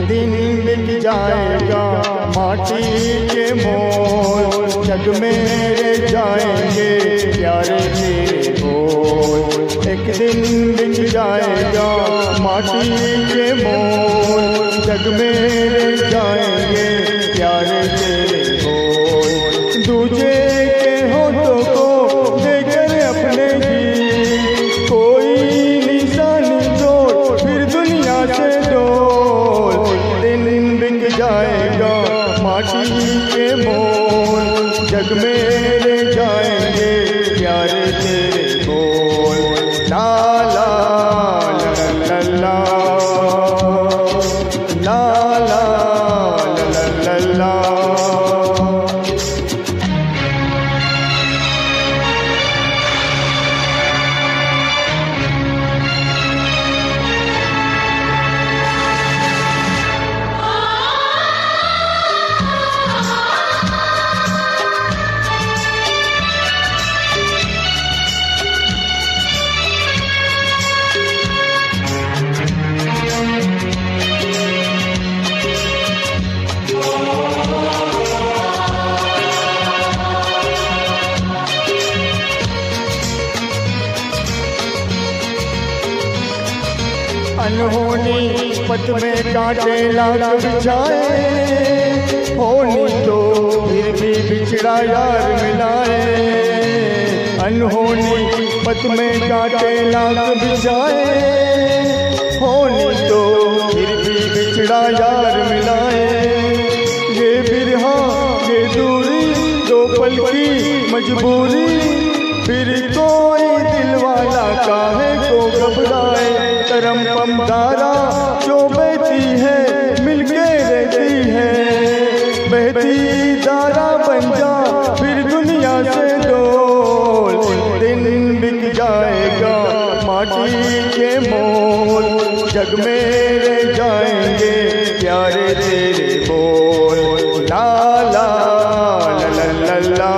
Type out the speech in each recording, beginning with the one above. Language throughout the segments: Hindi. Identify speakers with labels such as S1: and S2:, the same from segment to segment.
S1: दिन बिक जाएगा माटी के मोल, जग में रह जाएंगे प्यारे तेरे बोल। एक दिन बिक जाएगा माटी के मोल, जग में रह जाएंगे प्यारे तेरे बोल। दूजे के होठों को देकर अपने ही कोई निशानी जोड़, फिर दुनिया से डोल। दिन बिक जाएगा माटी के मोल, जग में रह जाएंगे प्यारे तेरे बोल। ला ला ला ला ला ला ला ला ला। अनहोनी पथ में कांटे लाग बिछाए, होनी तो फिर भी बिछड़ा यार मिलाए। अनहोनी पथ में कांटे लाग बिछाए, होनी तो फिर भी बिछड़ा यार मिलाए। ये बिरहा ये दूरी दो पल की मजबूरी, फिर कोई दिल वाला काहे को घबराए। करम पम धारा जो बहती है मिलके रहती है, बहती धारा बन जा फिर दुनिया से डोल। दिन बिक जाएगा माटी के मोल, जग में रह जाएंगे प्यारे तेरे बोल। ला ला ला ला ला।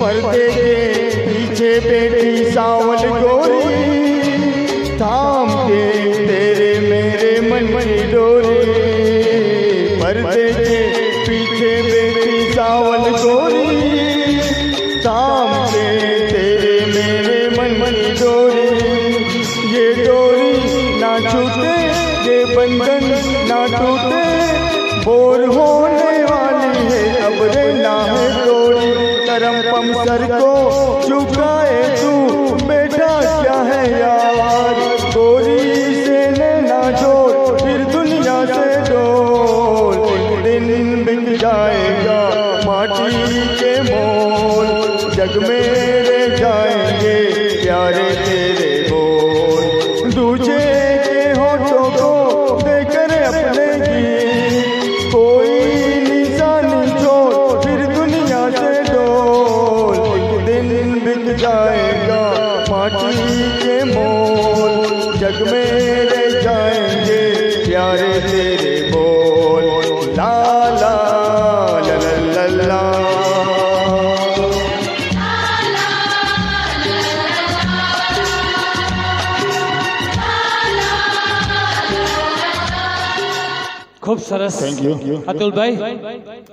S1: पर्दे के पीछे बेटी सावल गोरी, थाम के तेरे मेरे मन की डोरी। पर्दे के पीछे बेटी सावल गोरी, थाम के तेरे मेरे मन की डोरी। ये डोरी ना छूटे ये बंधन ना टूटे, बोर होने वाली है अब रे ना है तोड़ी। करम पम सर को झुकाए तू बेटा क्या है यार, गोरी से ना जोड़ फिर दुनिया से डोल। दिन बिक जाएगा माटी के मोल, जग में रह जाएंगे प्यारे तेरे बोल। दूजे के होठों को देकर अपने की कोई निशानी छोड़ फिर दुनिया से जाएगा माटी के मोल, जग में रह जाएंगे प्यारे तेरे बोल। ला ला ला ला ला ला।
S2: खूब सरस.
S1: थैंक यू
S2: अतुल भाई.